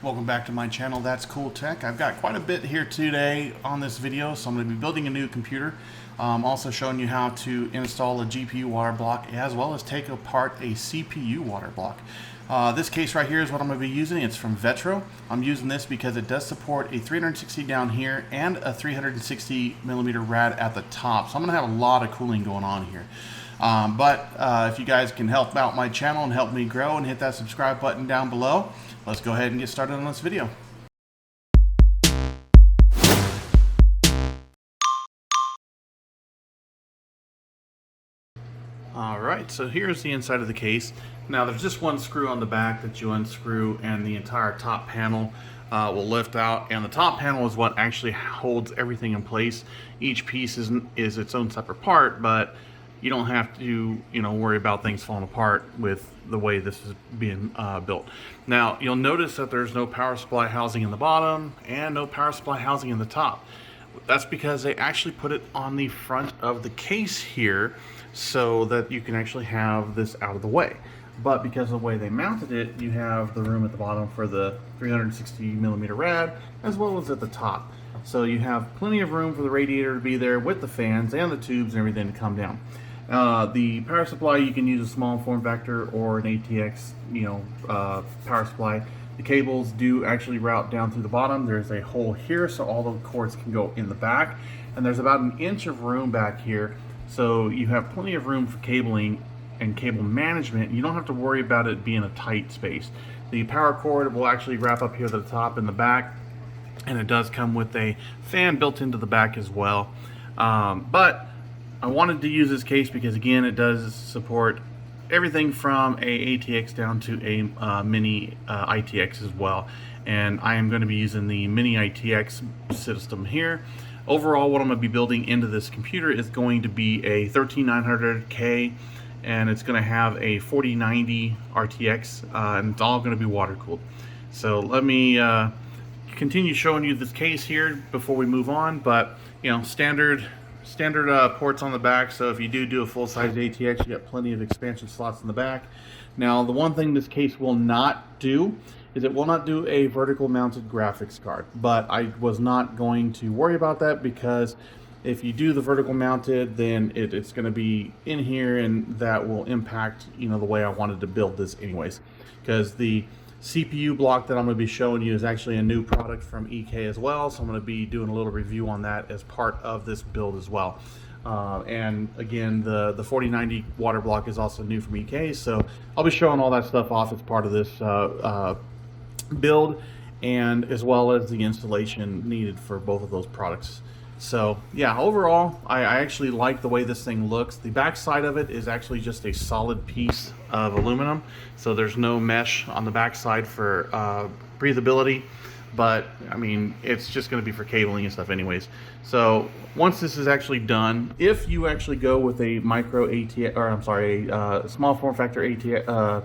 Welcome back to my channel, That's Cool Tech. I've got quite a bit here today on this video, so I'm going to be building a new computer. Also showing you how to install a GPU water block as well as take apart a CPU water block. This case right here is what I'm going to be using. It's from Vetro. I'm using this because it does support a 360 down here and a 360 millimeter rad at the top. So I'm going to have a lot of cooling going on here. If you guys can help out my channel and help me grow and hit that subscribe button down below, let's go ahead and get started on this video. Alright, so here's the inside of the case. Now there's just one screw on the back that you unscrew and the entire top panel will lift out, and the top panel is what actually holds everything in place. Each piece is its own separate part, but you don't have to, worry about things falling apart with the way this is being built. Now, you'll notice that there's no power supply housing in the bottom and no power supply housing in the top. That's because they actually put it on the front of the case here so that you can actually have this out of the way. But because of the way they mounted it, you have the room at the bottom for the 360 millimeter rad as well as at the top. So you have plenty of room for the radiator to be there with the fans and the tubes and everything to come down. The power supply, you can use a small form factor or an ATX, power supply. The cables do actually route down through the bottom. There's a hole here, so all the cords can go in the back. And there's about an inch of room back here, so you have plenty of room for cabling and cable management. You don't have to worry about it being a tight space. The power cord will actually wrap up here at the top and the back, and it does come with a fan built into the back as well. But I wanted to use this case because, again, it does support everything from a ATX down to a mini ITX as well. And I am going to be using the mini ITX system here. Overall, what I'm going to be building into this computer is going to be a 13900K, and it's going to have a 4090 RTX, and it's all going to be water cooled. So let me continue showing you this case here before we move on. But standard ports on the back, so if you do a full-size ATX, you got plenty of expansion slots in the back. Now, the one thing this case will not do is it will not do a vertical mounted graphics card, but I was not going to worry about that because if you do the vertical mounted, then it's going to be in here, and that will impact the way I wanted to build this anyways, because the CPU block that I'm going to be showing you is actually a new product from EK as well, so I'm going to be doing a little review on that as part of this build as well. And again, the 4090 water block is also new from EK, so I'll be showing all that stuff off as part of this build, and as well as the installation needed for both of those products. So yeah, overall, I actually like the way this thing looks. The back side of it is actually just a solid piece of aluminum, so there's no mesh on the back side for breathability, but I mean, it's just going to be for cabling and stuff anyways. So once this is actually done, if you actually go with a micro ATX, or I'm sorry, a small form factor ATX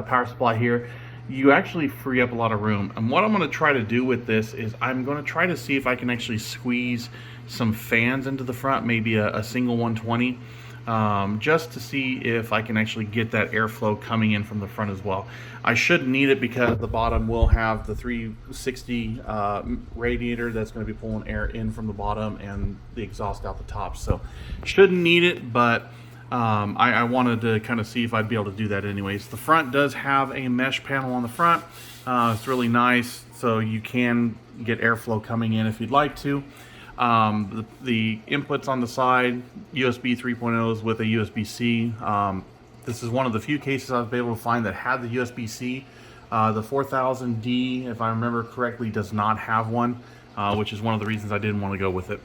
power supply here, you actually free up a lot of room. And what I'm going to try to do with this is I'm going to try to see if I can actually squeeze some fans into the front, maybe a single 120, just to see if I can actually get that airflow coming in from the front as well. I shouldn't need it because the bottom will have the 360 radiator that's going to be pulling air in from the bottom and the exhaust out the top. So shouldn't need it, but I wanted to kind of see if I'd be able to do that anyways. The front does have a mesh panel on the front. It's really nice, so you can get airflow coming in if you'd like to. The inputs on the side, USB 3.0s with a USB-C. This is one of the few cases I've been able to find that had the USB-C. The 4000D, if I remember correctly, does not have one, which is one of the reasons I didn't want to go with it.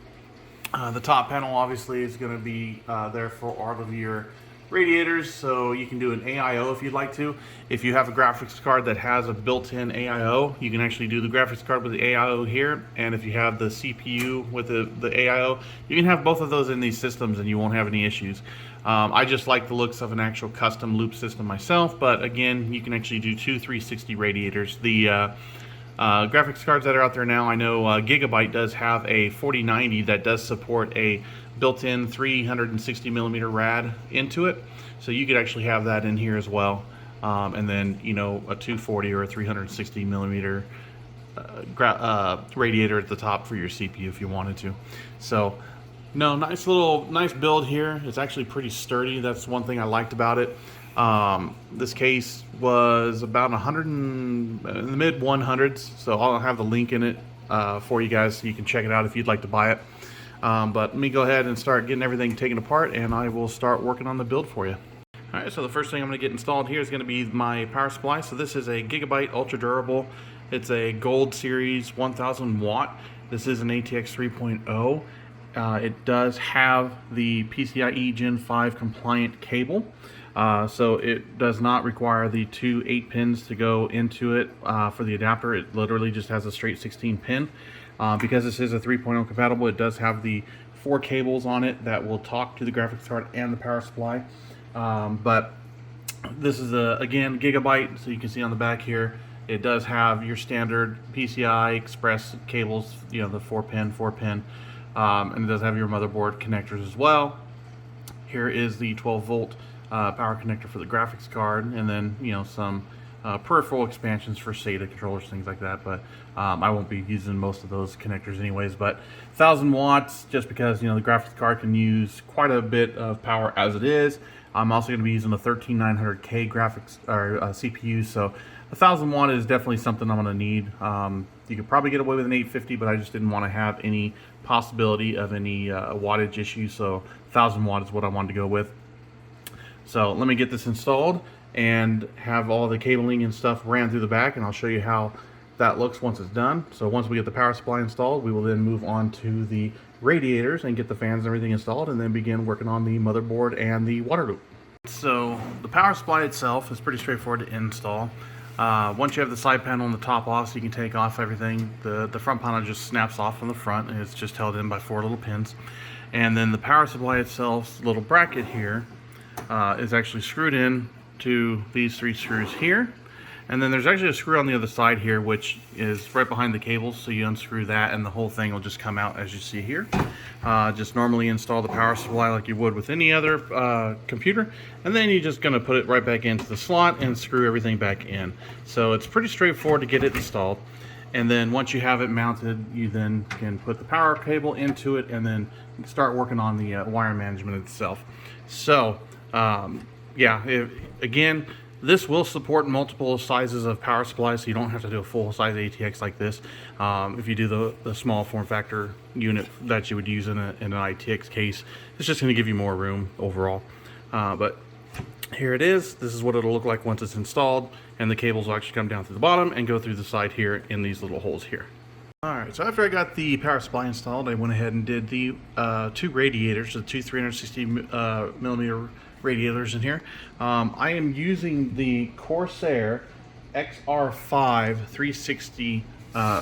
The top panel obviously is going to be there for all of your radiators, so you can do an AIO if you'd like to. If you have a graphics card that has a built-in AIO, you can actually do the graphics card with the AIO here, and if you have the CPU with the AIO, you can have both of those in these systems and you won't have any issues. I just like the looks of an actual custom loop system myself, but again, you can actually do two 360 radiators. The graphics cards that are out there now, I know Gigabyte does have a 4090 that does support a built-in 360 millimeter rad into it, so you could actually have that in here as well. and then, you know, a 240 or a 360 millimeter radiator at the top for your CPU if you wanted to. So no, nice build here. It's actually pretty sturdy. That's one thing I liked about it. This case was about 100 in the mid 100s, so I'll have the link in it for you guys so you can check it out if you'd like to buy it. But let me go ahead and start getting everything taken apart, and I will start working on the build for you. Alright, so the first thing I'm going to get installed here is going to be my power supply. So this is a Gigabyte Ultra Durable. It's a Gold Series 1000 watt. This is an ATX 3.0. It does have the PCIe Gen 5 compliant cable. So it does not require the two 8 pins to go into it for the adapter. It literally just has a straight 16 pin. Because this is a 3.0 compatible, it does have the 4 cables on it that will talk to the graphics card and the power supply. But this is again Gigabyte, so you can see on the back here it does have your standard PCI Express cables, you know, the 4 pin, and it does have your motherboard connectors as well. Here is the 12 volt power connector for the graphics card, and then, you know, some peripheral expansions for SATA controllers, things like that. But I won't be using most of those connectors anyways. But 1000 watts, just because, you know, the graphics card can use quite a bit of power as it is. I'm also going to be using a 13900K graphics or CPU, so 1000 watt is definitely something I'm going to need. You could probably get away with an 850, but I just didn't want to have any possibility of any wattage issues, so 1000 watt is what I wanted to go with. So let me get this installed and have all the cabling and stuff ran through the back, and I'll show you how that looks once it's done. So once we get the power supply installed, we will then move on to the radiators and get the fans and everything installed, and then begin working on the motherboard and the water loop. So the power supply itself is pretty straightforward to install. Once you have the side panel and the top off, so you can take off everything, the front panel just snaps off from the front, and it's just held in by 4 little pins. And then the power supply itself's little bracket here is actually screwed in to these 3 screws here. And then there's actually a screw on the other side here, which is right behind the cables, so you unscrew that and the whole thing will just come out as you see here. Just normally install the power supply like you would with any other computer, and then you're just going to put it right back into the slot and screw everything back in. So it's pretty straightforward to get it installed. And then once you have it mounted, you then can put the power cable into it and then start working on the wire management itself. So yeah, again, this will support multiple sizes of power supply, so you don't have to do a full size ATX like this. If you do the small form factor unit that you would use in an ITX case, it's just going to give you more room overall. But here it is. This is what it'll look like once it's installed, and the cables will actually come down through the bottom and go through the side here in these little holes here. Alright, so after I got the power supply installed, I went ahead and did the 2 radiators, the 2 360 millimeter radiators in here. I am using the Corsair XR5 360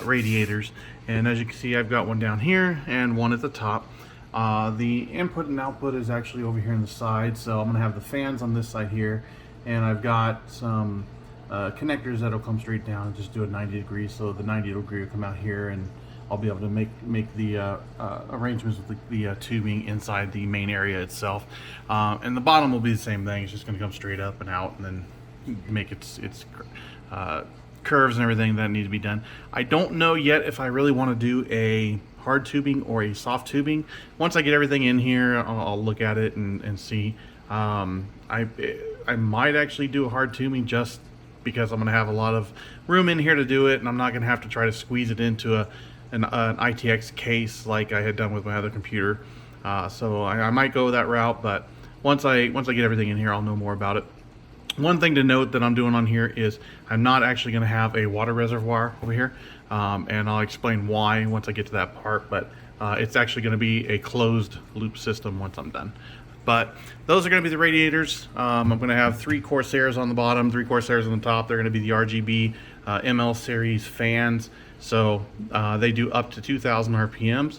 radiators, and as you can see, I've got one down here and one at the top. The input and output is actually over here on the side, so I'm going to have the fans on this side here, and I've got some connectors that'll come straight down and just do a 90 degrees, so the 90 degree will come out here, and I'll be able to make the arrangements with the tubing inside the main area itself. And the bottom will be the same thing. It's just going to come straight up and out, and then make its curves and everything that need to be done. I don't know yet if I really want to do a hard tubing or a soft tubing. Once I get everything in here, I'll look at it and see. I might actually do a hard tubing just because I'm going to have a lot of room in here to do it, and I'm not going to have to try to squeeze it into an ITX case like I had done with my other computer. So I might go that route, but once I get everything in here, I'll know more about it. One thing to note that I'm doing on here is I'm not actually going to have a water reservoir over here, and I'll explain why once I get to that part, but it's actually going to be a closed loop system once I'm done. But those are going to be the radiators. I'm going to have 3 Corsairs on the bottom, 3 Corsairs on the top. They're going to be the RGB ML series fans, so they do up to 2,000 RPMs,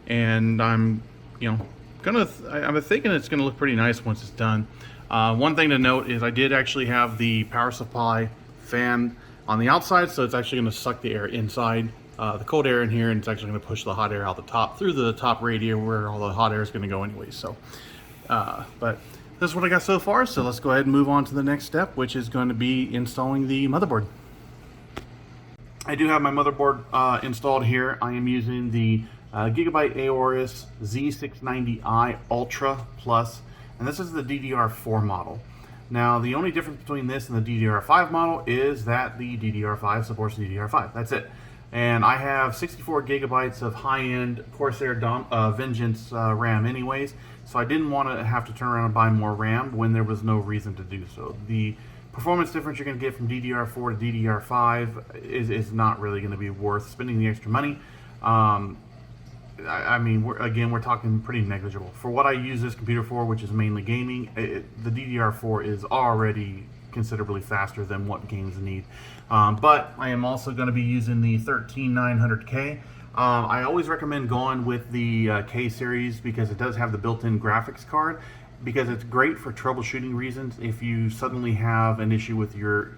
and I'm thinking it's going to look pretty nice once it's done. One thing to note is I did actually have the power supply fan on the outside, so it's actually going to suck the air inside, the cold air in here, and it's actually going to push the hot air out the top through the top radiator where all the hot air is going to go anyway. So, but this is what I got so far, so let's go ahead and move on to the next step, which is going to be installing the motherboard. I do have my motherboard installed here. I am using the Gigabyte Aorus Z690i Ultra Plus, and this is the DDR4 model. Now, the only difference between this and the DDR5 model is that the DDR5 supports DDR5. That's it. And I have 64 gigabytes of high-end Corsair Vengeance RAM anyways, so I didn't want to have to turn around and buy more RAM when there was no reason to do so. The performance difference you're going to get from DDR4 to DDR5 is not really going to be worth spending the extra money. I mean, we're talking pretty negligible. For what I use this computer for, which is mainly gaming, the DDR4 is already considerably faster than what games need. But I am also going to be using the 13900K. I always recommend going with the K series because it does have the built-in graphics card, because it's great for troubleshooting reasons if you suddenly have an issue with your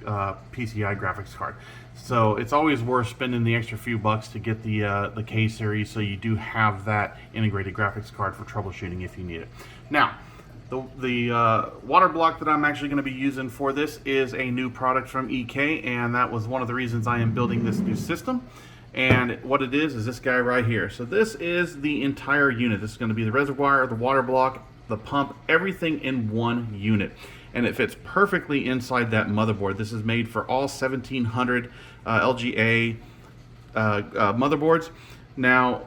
PCI graphics card. So it's always worth spending the extra few bucks to get the K series, so you do have that integrated graphics card for troubleshooting if you need it. Now, the water block that I'm actually going to be using for this is a new product from EK, and that was one of the reasons I am building this new system. And what it is this guy right here. So this is the entire unit. This is going to be the reservoir, the water block, the pump, everything in one unit, and it fits perfectly inside that motherboard. This is made for all 1700 LGA motherboards. Now,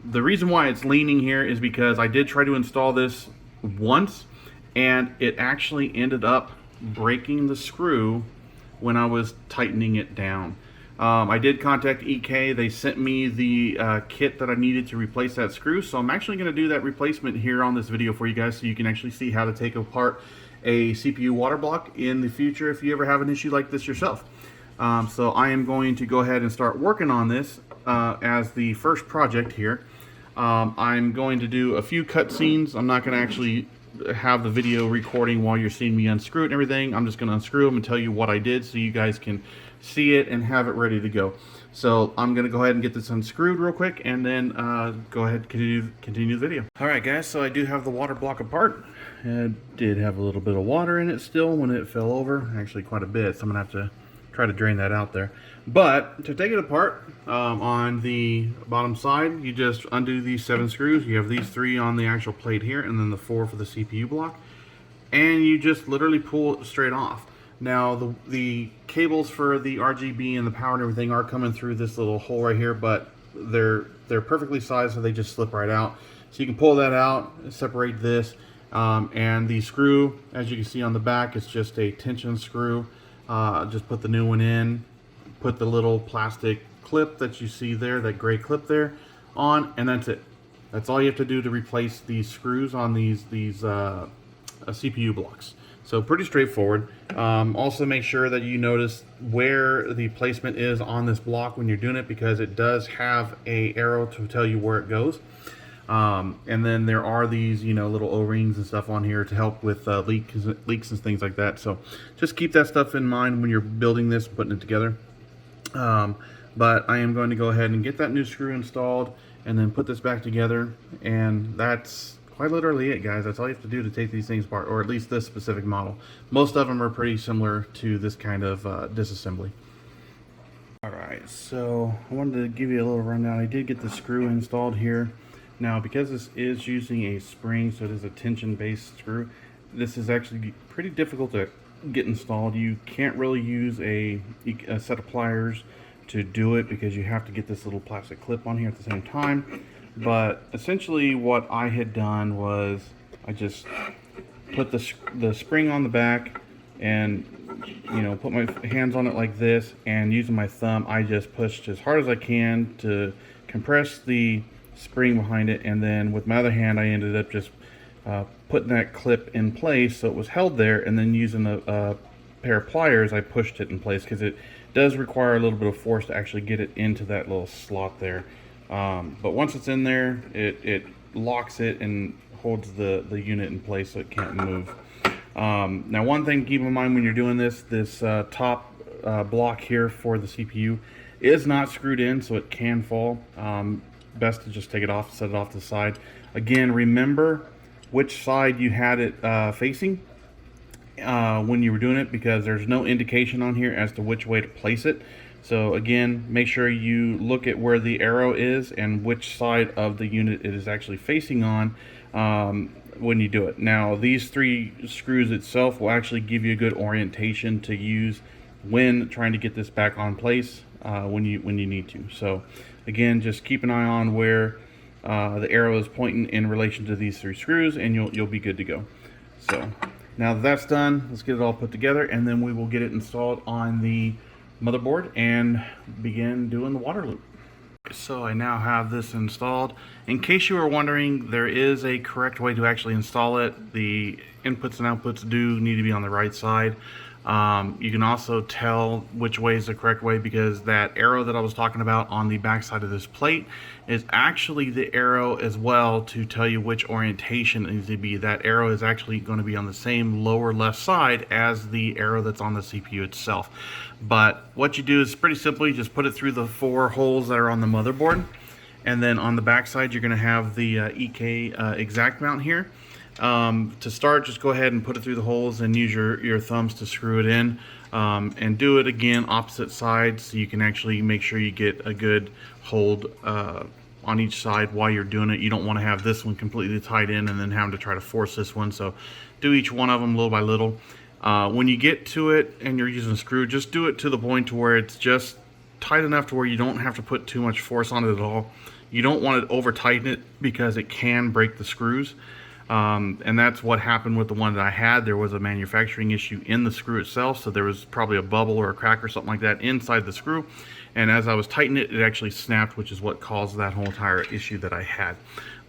the reason why it's leaning here is because I did try to install this once, and it actually ended up breaking the screw when I was tightening it down. I did contact EK. They sent me the kit that I needed to replace that screw, so I'm actually going to do that replacement here on this video for you guys, so you can actually see how to take apart a CPU water block in the future if you ever have an issue like this yourself. So I am going to go ahead and start working on this as the first project here. I'm going to do a few cutscenes. I'm not going to actually have the video recording while you're seeing me unscrew it and everything. I'm just going to unscrew them and tell you what I did so you guys can see it and have it ready to go. So I'm going to go ahead and get this unscrewed real quick, and then go ahead and continue the video. Alright guys, so I do have the water block apart. It did have a little bit of water in it still when it fell over, actually quite a bit, so I'm going to have to try to drain that out there. But to take it apart, on the bottom side, you just undo these 7 screws. You have these 3 on the actual plate here, and then the 4 for the CPU block, and you just literally pull it straight off. Now the cables for the RGB and the power and everything are coming through this little hole right here, but they're perfectly sized, so they just slip right out. So you can pull that out, separate this, and the screw, as you can see on the back, it's just a tension screw. Just put the new one in, put the little plastic clip that you see there, that gray clip there, on, and that's it. That's all you have to do to replace these screws on these CPU blocks. So pretty straightforward. Also make sure that you notice where the placement is on this block when you're doing it, because it does have a arrow to tell you where it goes. And then there are these, little O-rings and stuff on here to help with leaks and things like that. So just keep that stuff in mind when you're building this, putting it together. But I am going to go ahead and get that new screw installed and then put this back together, and that's quite literally it, guys. That's all you have to do to take these things apart, or at least this specific model. Most of them are pretty similar to this kind of disassembly. Alright, so I wanted to give you a little rundown. I did get the screw installed here. Now, because this is using a spring, so it is a tension-based screw, this is actually pretty difficult to get installed. You can't really use a set of pliers to do it, because you have to get this little plastic clip on here at the same time. But essentially what I had done was I just put the spring on the back and put my hands on it like this, and using my thumb I just pushed as hard as I can to compress the spring behind it, and then with my other hand I ended up just putting that clip in place so it was held there, and then using a pair of pliers I pushed it in place, because it does require a little bit of force to actually get it into that little slot there. But once it's in there, it locks it and holds the unit in place so it can't move. Now, one thing to keep in mind when you're doing this top block here for the CPU is not screwed in, so it can fall. Best to just take it off, set it off to the side. Again, remember which side you had it facing when you were doing it, because there's no indication on here as to which way to place it. So again, make sure you look at where the arrow is and which side of the unit it is actually facing on when you do it. Now, these 3 screws itself will actually give you a good orientation to use when trying to get this back on place when you need to. So again, just keep an eye on where the arrow is pointing in relation to these 3 screws, and you'll be good to go. So now that that's done, let's get it all put together, and then we will get it installed on the motherboard and begin doing the water loop. So I now have this installed. In case you were wondering, there is a correct way to actually install it. The inputs and outputs do need to be on the right side. You can also tell which way is the correct way, because that arrow that I was talking about on the back side of this plate is actually the arrow as well to tell you which orientation it needs to be. That arrow is actually going to be on the same lower left side as the arrow that's on the CPU itself. But what you do is pretty simple. You just put it through the 4 holes that are on the motherboard, and then on the back side you're going to have the EK exact mount here. To start, just go ahead and put it through the holes and use your thumbs to screw it in, and do it again opposite sides so you can actually make sure you get a good hold on each side while you're doing it. You don't want to have this one completely tied in and then having to try to force this one. So do each one of them little by little. When you get to it and you're using a screw, just do it to the point to where it's just tight enough to where you don't have to put too much force on it at all. You don't want to over tighten it because it can break the screws. And that's what happened with the one that I had. There was a manufacturing issue in the screw itself, so there was probably a bubble or a crack or something like that inside the screw, and as I was tightening it, it actually snapped, which is what caused that whole entire issue that I had.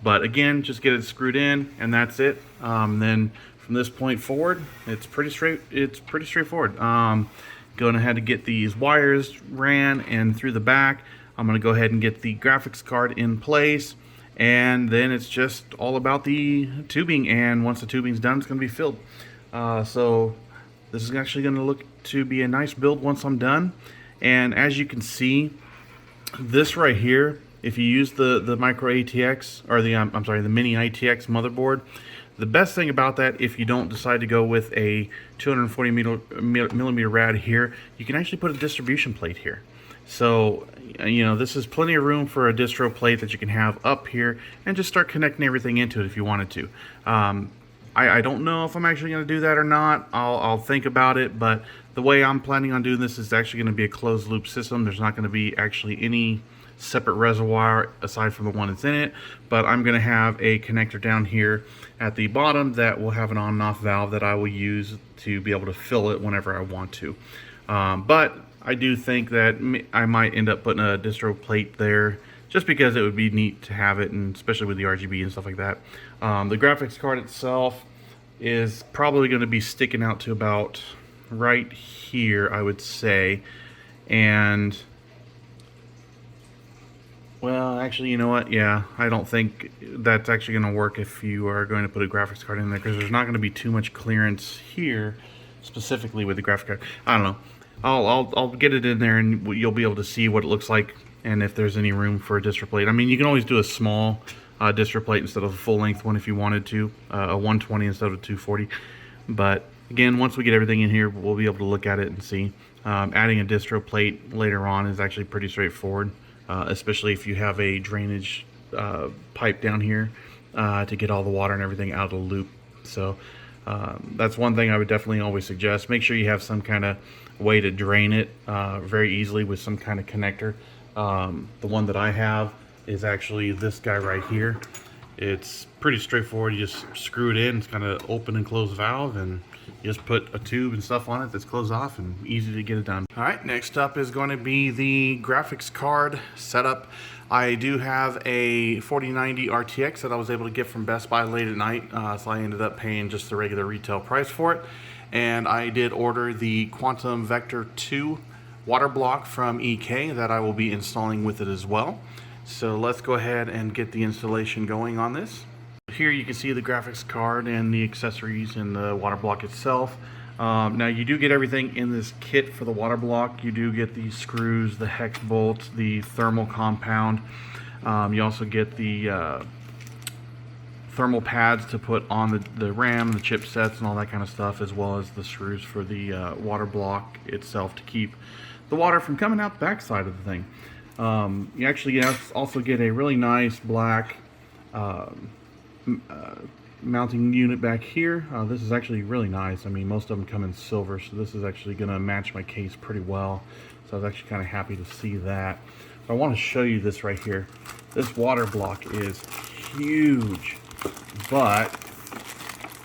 But again, just get it screwed in, and that's it. Then from this point forward, it's pretty straightforward. Going ahead to get these wires ran and through the back. I'm going to go ahead and get the graphics card in place. And then it's just all about the tubing, and once the tubing's done, it's going to be filled. So this is actually going to look to be a nice build once I'm done. And as you can see, this right here, if you use the micro ATX, or the I'm sorry, the mini ITX motherboard, the best thing about that, if you don't decide to go with a 240 millimeter rad here, you can actually put a distribution plate here. So, you know, this is plenty of room for a distro plate that you can have up here and just start connecting everything into it if you wanted to. I don't know if I'm actually going to do that or not. I'll think about it, but the way I'm planning on doing this is actually going to be a closed loop system. There's not going to be actually any separate reservoir aside from the one that's in it, but I'm going to have a connector down here at the bottom that will have an on and off valve that I will use to be able to fill it whenever I want to. But I do think that I might end up putting a distro plate there just because it would be neat to have it, and especially with the RGB and stuff like that. The graphics card itself is probably going to be sticking out to about right here, I would say. And well, actually, you know what? Yeah, I don't think that's actually going to work if you are going to put a graphics card in there, because there's not going to be too much clearance here specifically with the graphics card. I don't know. I'll get it in there, and you'll be able to see what it looks like and if there's any room for a distro plate. I mean, you can always do a small distro plate instead of a full length one if you wanted to, a 120 instead of 240. But again, once we get everything in here, we'll be able to look at it and see. Adding a distro plate later on is actually pretty straightforward, especially if you have a drainage pipe down here to get all the water and everything out of the loop. So that's one thing I would definitely always suggest. Make sure you have some kind of way to drain it very easily with some kind of connector. The one that I have is actually this guy right here. It's pretty straightforward. You just screw it in. It's kind of open and close valve, and you just put a tube and stuff on it that's closed off, and easy to get it done. All right, next up is going to be the graphics card setup. I do have a 4090 RTX that I was able to get from Best Buy late at night, so I ended up paying just the regular retail price for it. And I did order the Quantum Vector 2 water block from EK that I will be installing with it as well. So let's go ahead and get the installation going on this. Here you can see the graphics card and the accessories and the water block itself. Now you do get everything in this kit for the water block. You do get the screws, the hex bolts, the thermal compound. You also get the thermal pads to put on the RAM, the chipsets, and all that kind of stuff, as well as the screws for the water block itself to keep the water from coming out the backside of the thing. You actually also get a really nice black mounting unit back here. This is actually really nice. I mean, most of them come in silver, so this is actually going to match my case pretty well. So I was actually kind of happy to see that. But I want to show you this right here. This water block is huge, but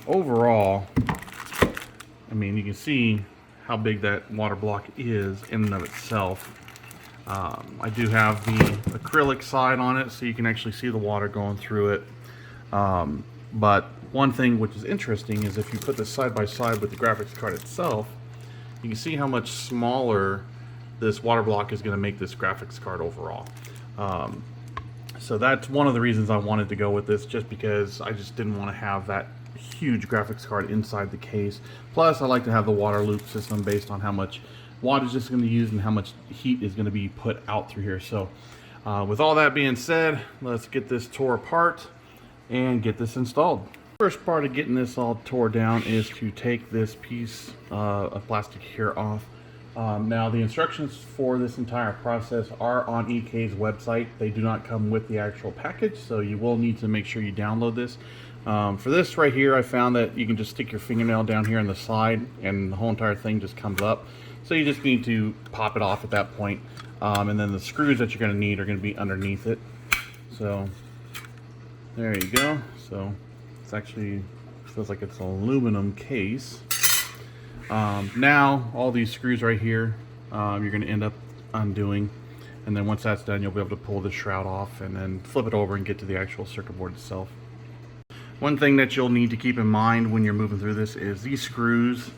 overall, I mean, you can see how big that water block is in and of itself. I do have the acrylic side on it, so you can actually see the water going through it. But one thing which is interesting is if you put this side by side with the graphics card itself, you can see how much smaller this water block is going to make this graphics card overall. So that's one of the reasons I wanted to go with this, just because I just didn't want to have that huge graphics card inside the case. Plus, I like to have the water loop system based on how much wattage it's going to use and how much heat is going to be put out through here. So with all that being said, let's get this tore apart and get this installed. First part of getting this all tore down is to take this piece of plastic here off. Now the instructions for this entire process are on EK's website. They do not come with the actual package, so you will need to make sure you download this. For this right here, I found that you can just stick your fingernail down here on the side and the whole entire thing just comes up. So you just need to pop it off at that point. And then the screws that you're going to need are going to be underneath it. So there you go. So it's actually feels like it's an aluminum case. Now all these screws right here, you're going to end up undoing, and then once that's done, you'll be able to pull the shroud off and then flip it over and get to the actual circuit board itself. One thing that you'll need to keep in mind when you're moving through this is these screws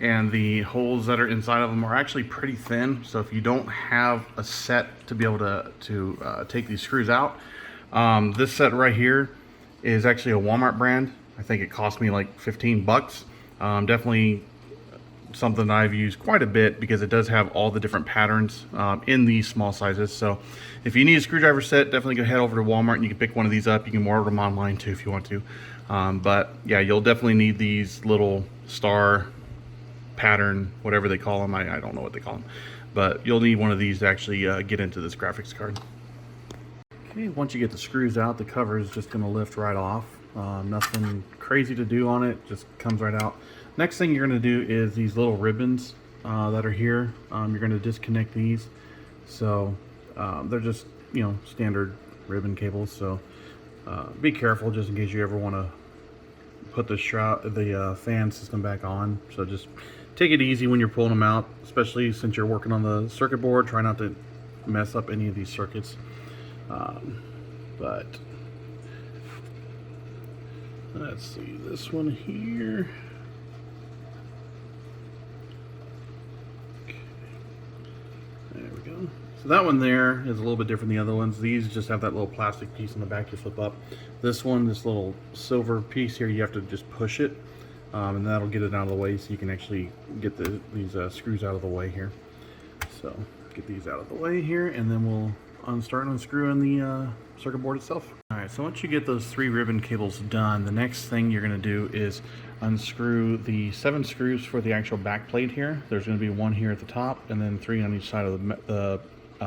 and the holes that are inside of them are actually pretty thin. So if you don't have a set to be able to take these screws out, this set right here is actually a Walmart brand. I think it cost me like 15 bucks. Definitely something that I've used quite a bit because it does have all the different patterns in these small sizes. So if you need a screwdriver set, definitely go head over to Walmart and you can pick one of these up. You can order them online too if you want to. But yeah, you'll definitely need these little star pattern, whatever they call them. I don't know what they call them, but you'll need one of these to actually get into this graphics card. Okay, once you get the screws out, the cover is just going to lift right off. Nothing crazy to do on it, just comes right out. Next thing you're going to do is these little ribbons that are here. You're going to disconnect these. So they're just, you know, standard ribbon cables. So be careful just in case you ever want to put the shroud, the fan system back on. So just take it easy when you're pulling them out, especially since you're working on the circuit board. Try not to mess up any of these circuits. But let's see this one here. Okay. There we go. So that one there is a little bit different than the other ones. These just have that little plastic piece in the back you flip up. This one, this little silver piece here, you have to just push it, and that'll get it out of the way so you can actually get these screws out of the way here. So get these out of the way here, and then we'll start unscrewing the circuit board itself. Alright, so once you get those 3 ribbon cables done, the next thing you're going to do is unscrew the 7 screws for the actual back plate here. There's going to be 1 here at the top and then 3 on each side of the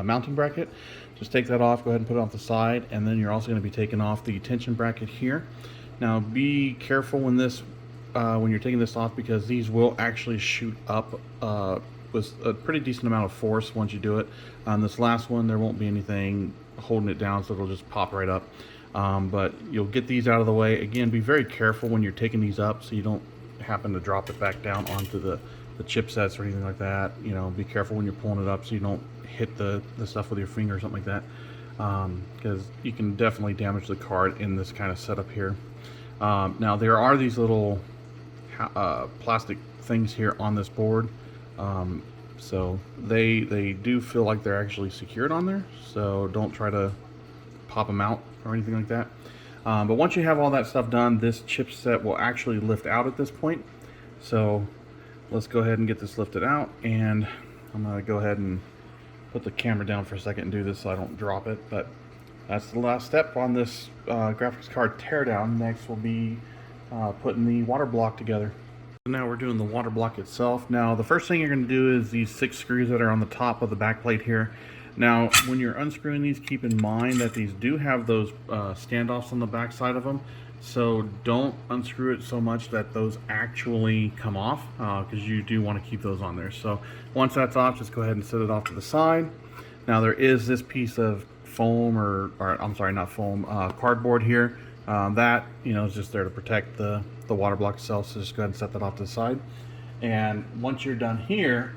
mounting bracket. Just take that off, go ahead and put it off the side, and then you're also going to be taking off the tension bracket here. Now be careful when you're taking this off, because these will actually shoot up with a pretty decent amount of force once you do it. On this last one, there won't be anything holding it down, so it'll just pop right up. But you'll get these out of the way. Again, be very careful when you're taking these up so you don't happen to drop it back down onto the chipsets or anything like that. You know, be careful when you're pulling it up so you don't hit the stuff with your finger or something like that, because you can definitely damage the card in this kind of setup here. Now there are these little plastic things here on this board. So they do feel like they're actually secured on there, so don't try to pop them out or anything like that. But once you have all that stuff done, this chipset will actually lift out at this point. So let's go ahead and get this lifted out, and I'm going to go ahead and put the camera down for a second and do this so I don't drop it. But that's the last step on this graphics card teardown. Next will be putting the water block together. Now we're doing the water block itself. Now the first thing you're going to do is these 6 screws that are on the top of the back plate here. Now when you're unscrewing these, keep in mind that these do have those standoffs on the back side of them. So don't unscrew it so much that those actually come off, because you do want to keep those on there. So once that's off, just go ahead and set it off to the side. Now there is this piece of foam, or I'm sorry, not foam, cardboard here. That, you know, is just there to protect the water block itself. So just go ahead and set that off to the side. And once you're done here,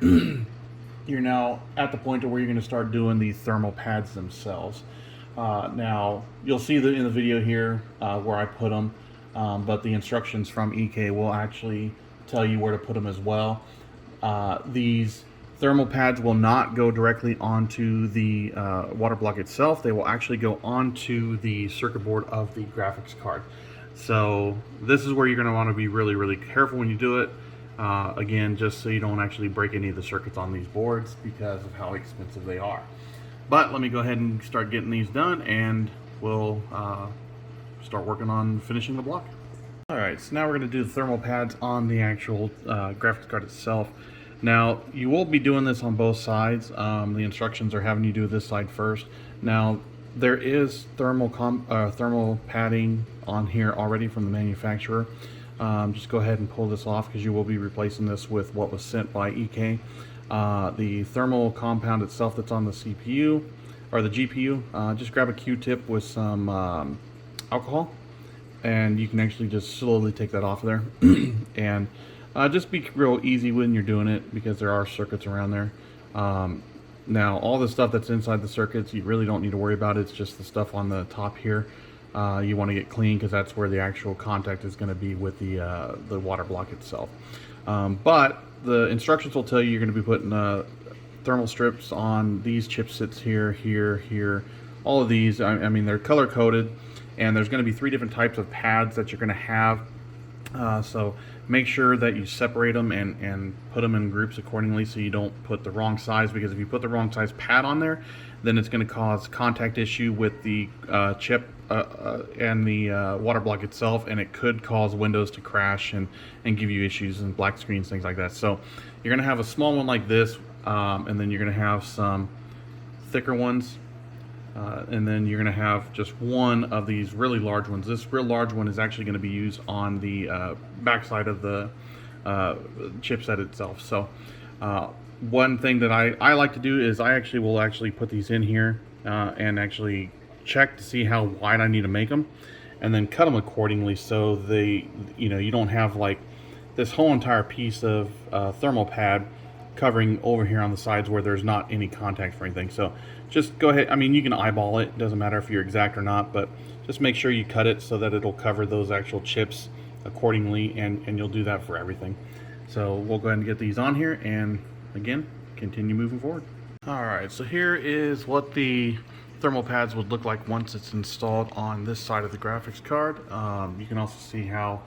you're now at the point where you're going to start doing the thermal pads themselves. Now you'll see in the video here where I put them, but the instructions from EK will actually tell you where to put them as well. These thermal pads will not go directly onto the water block itself. They will actually go onto the circuit board of the graphics card. So this is where you're going to want to be really careful when you do it. Again, just so you don't actually break any of the circuits on these boards because of how expensive they are. But let me go ahead and start getting these done, and we'll start working on finishing the block. Alright, so now we're going to do the thermal pads on the actual graphics card itself. Now, you will be doing this on both sides. The instructions are having you do this side first. Now, there is thermal padding on here already from the manufacturer. Just go ahead and pull this off, because you will be replacing this with what was sent by EK. The thermal compound itself that's on the CPU or the GPU, just grab a Q-tip with some alcohol, and you can actually just slowly take that off there. And just be real easy when you're doing it, because there are circuits around there. Now all the stuff that's inside the circuits you really don't need to worry about. It's just the stuff on the top here you want to get clean, because that's where the actual contact is going to be with the water block itself. But the instructions will tell you you're going to be putting thermal strips on these chipsets here, all of these. I mean, they're color coded, and there's going to be 3 different types of pads that you're going to have. So make sure that you separate them and put them in groups accordingly, so you don't put the wrong size, because if you put the wrong size pad on there, then it's going to cause contact issue with the chip and the water block itself, and it could cause Windows to crash and give you issues and black screens, things like that. So you're going to have a small one like this, and then you're going to have some thicker ones, and then you're going to have just one of these really large ones. This real large one is actually going to be used on the backside of the chipset itself. So one thing that I like to do is I will actually put these in here and actually check to see how wide I need to make them, and then cut them accordingly, so they, you don't have like this whole entire piece of thermal pad covering over here on the sides where there's not any contact for anything. So just go ahead, I mean, you can eyeball it, doesn't matter if you're exact or not, but just make sure you cut it so that it'll cover those actual chips accordingly, and you'll do that for everything. So we'll go ahead and get these on here, and again, continue moving forward. Alright, so here is what the thermal pads would look like once it's installed on this side of the graphics card. You can also see how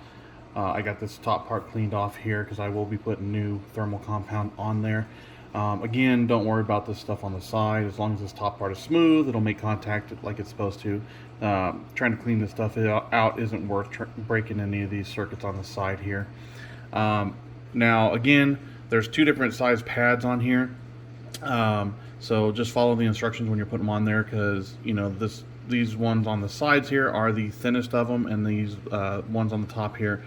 I got this top part cleaned off here, because I will be putting new thermal compound on there. Again, don't worry about this stuff on the side. As long as this top part is smooth, it'll make contact like it's supposed to. Trying to clean this stuff out isn't worth breaking any of these circuits on the side here. Now again, there's 2 different size pads on here. So just follow the instructions when you're putting them on there, because these ones on the sides here are the thinnest of them, and these ones on the top here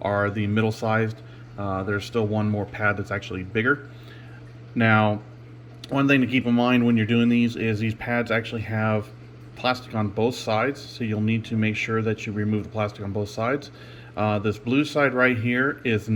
are the middle sized. There's still one more pad that's actually bigger. Now, one thing to keep in mind when you're doing these is these pads actually have plastic on both sides, so you'll need to make sure that you remove the plastic on both sides. This blue side right here is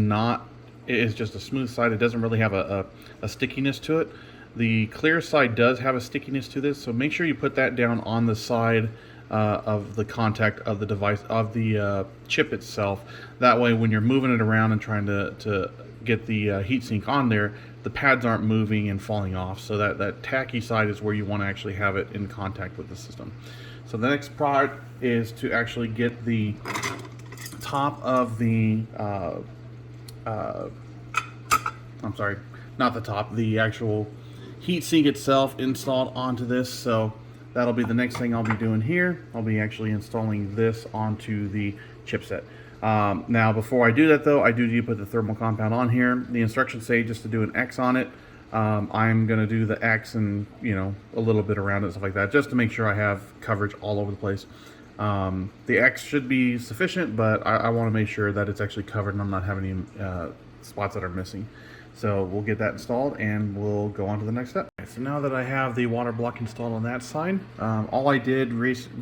just a smooth side. It doesn't really have a stickiness to it. The clear side does have a stickiness to this, so make sure you put that down on the side of the contact of the device, of the chip itself. That way when you're moving it around and trying to get the heatsink on there, the pads aren't moving and falling off. So that tacky side is where you want to actually have it in contact with the system. So the next part is to actually get the top of the I'm sorry, not the top, the actual heatsink itself installed onto this. So that'll be the next thing I'll be doing here. I'll be actually installing this onto the chipset. Now before I do that though, I do need to put the thermal compound on here. The instructions say just to do an X on it. I'm going to do the X and, you know, a little bit around it, stuff like that, just to make sure I have coverage all over the place. The X should be sufficient, but I want to make sure that it's actually covered and I'm not having any spots that are missing. So we'll get that installed and we'll go on to the next step. So now that I have the water block installed on that side, all I did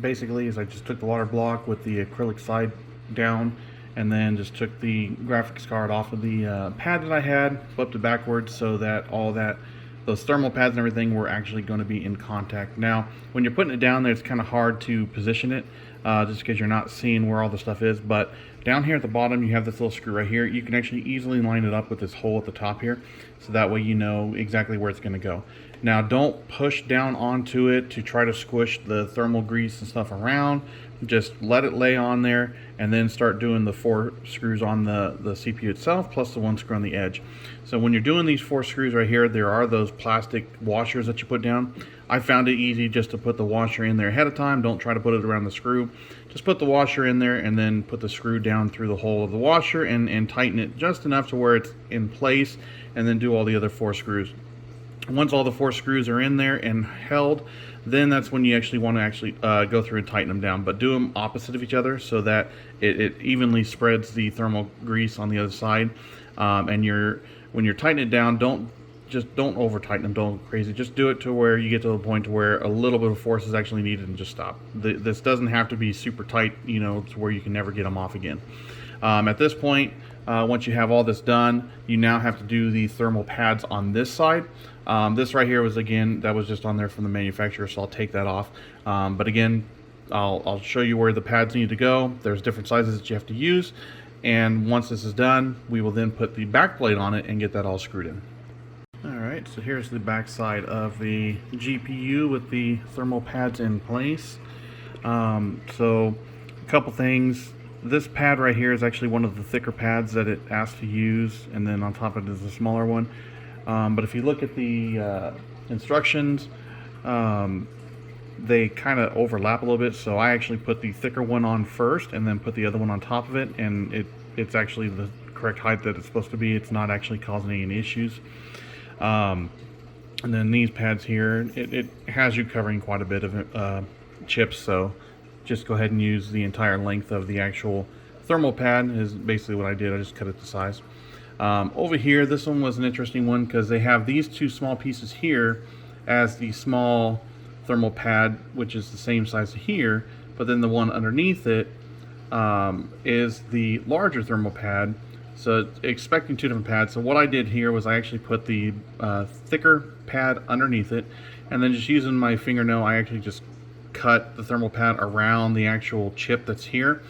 basically is I just took the water block with the acrylic side down and then just took the graphics card off of the pad that I had, flipped it backwards so that those thermal pads and everything were actually going to be in contact. Now, when you're putting it down there, it's kind of hard to position it just because you're not seeing where all the stuff is. But down here at the bottom, you have this little screw right here. You can actually easily line it up with this hole at the top here, so that way you know exactly where it's going to go. Now, don't push down onto it to try to squish the thermal grease and stuff around. Just let it lay on there and then start doing the 4 screws on the CPU itself, plus the 1 screw on the edge. So when you're doing these 4 screws right here, there are those plastic washers that you put down. I found it easy just to put the washer in there ahead of time. Don't try to put it around the screw. Just put the washer in there and then put the screw down through the hole of the washer and tighten it just enough to where it's in place, and then do all the other 4 screws. Once all the 4 screws are in there and held, then that's when you actually want to go through and tighten them down. But do them opposite of each other so that it evenly spreads the thermal grease on the other side. And when you're tightening it down, don't over tighten them, don't go crazy. Just do it to where you get to the point to where a little bit of force is actually needed and just stop. This doesn't have to be super tight, you know, to where you can never get them off again. At this point, once you have all this done, you now have to do the thermal pads on this side. This right here was, again, that was just on there from the manufacturer, so I'll take that off. But again, I'll show you where the pads need to go. There's different sizes that you have to use, and once this is done, we will then put the back plate on it and get that all screwed in. Alright, so here's the back side of the GPU with the thermal pads in place. So a couple things. This pad right here is actually one of the thicker pads that it asks to use, and then on top of it is a smaller one. But if you look at the instructions, they kind of overlap a little bit, so I actually put the thicker one on first and then put the other one on top of it, and it's actually the correct height that it's supposed to be. It's not actually causing any issues. And then these pads here, it has you covering quite a bit of chips, so just go ahead and use the entire length of the actual thermal pad is basically what I did. I just cut it to size. Over here, this one was an interesting one because they have these 2 small pieces here as the small thermal pad, which is the same size here, but then the one underneath it is the larger thermal pad. So expecting 2 different pads. So what I did here was I actually put the thicker pad underneath it, and then just using my fingernail, I actually just cut the thermal pad around the actual chip that's here,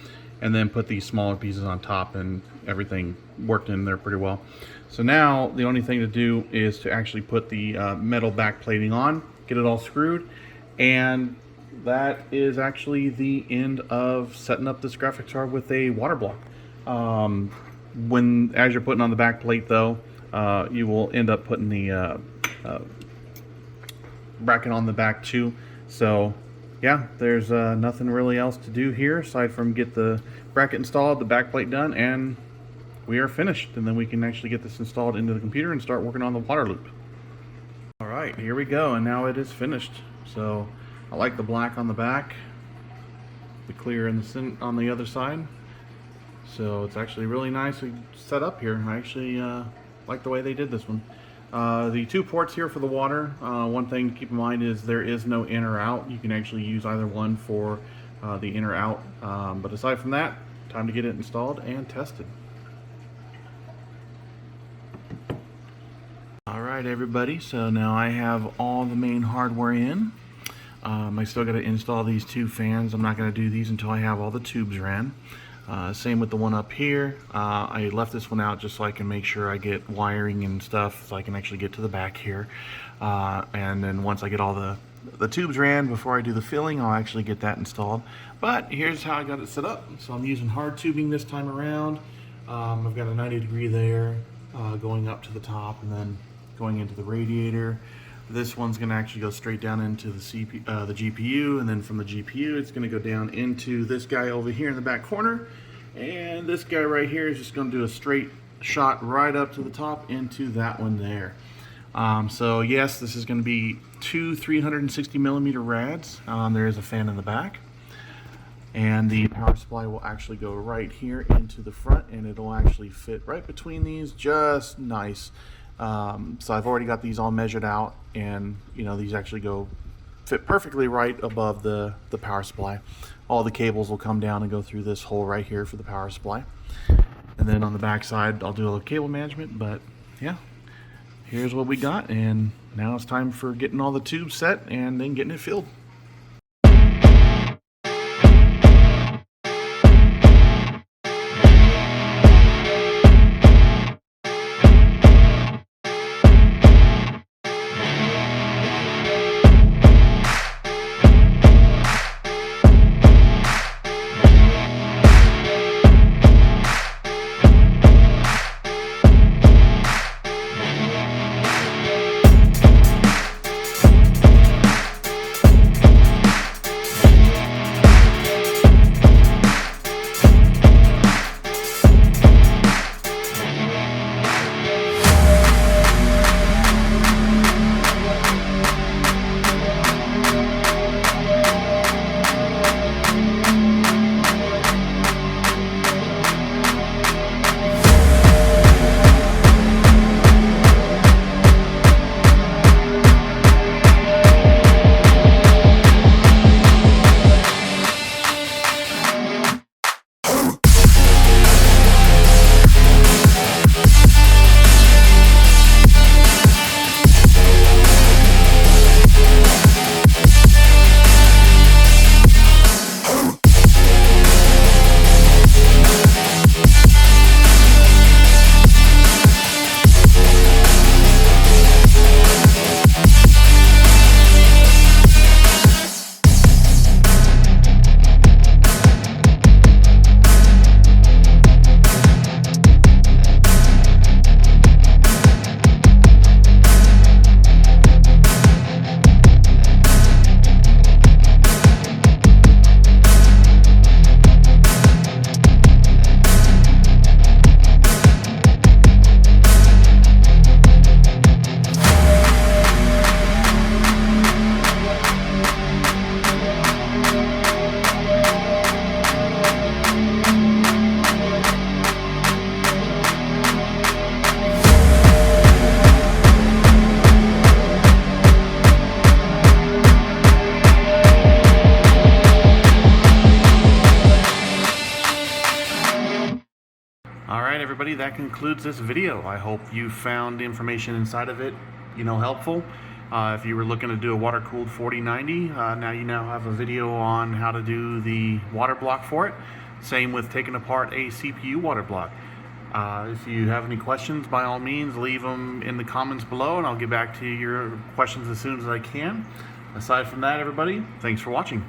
and then put these smaller pieces on top, and everything worked in there pretty well. So now the only thing to do is to actually put the metal back plating on, get it all screwed, and that is actually the end of setting up this graphics card with a water block. As you're putting on the back plate though, you will end up putting the bracket on the back too. So yeah, there's nothing really else to do here aside from get the bracket installed, the back plate done, and we are finished. And then we can actually get this installed into the computer and start working on the water loop. Alright, here we go, and now it is finished. So I like the black on the back, the clear on the other side. So it's actually really nicely set up here. I actually like the way they did this one. The 2 ports here for the water, one thing to keep in mind is there is no in or out. You can actually use either one for the in or out. But aside from that, time to get it installed and tested. Alright everybody, so now I have all the main hardware in. I still got to install these 2 fans. I'm not going to do these until I have all the tubes ran. Same with the one up here. I left this one out just so I can make sure I get wiring and stuff so I can actually get to the back here. And then once I get all the tubes ran before I do the filling, I'll actually get that installed. But here's how I got it set up. So I'm using hard tubing this time around. I've got a 90 degree there going up to the top and then going into the radiator. This one's going to actually go straight down into the GPU, and then from the GPU it's going to go down into this guy over here in the back corner, and this guy right here is just going to do a straight shot right up to the top into that one there. So yes, this is going to be two 360 millimeter rads. There is a fan in the back, and the power supply will actually go right here into the front, and it'll actually fit right between these just nice. So I've already got these all measured out, and you know, these actually fit perfectly right above the power supply. All the cables will come down and go through this hole right here for the power supply. And then on the back side, I'll do a little cable management, but yeah, here's what we got, and now it's time for getting all the tubes set and then getting it filled. Alright everybody, that concludes this video. I hope you found the information inside of it, helpful. If you were looking to do a water-cooled 4090, now you have a video on how to do the water block for it. Same with taking apart a CPU water block. If you have any questions, by all means, leave them in the comments below, and I'll get back to your questions as soon as I can. Aside from that, everybody, thanks for watching.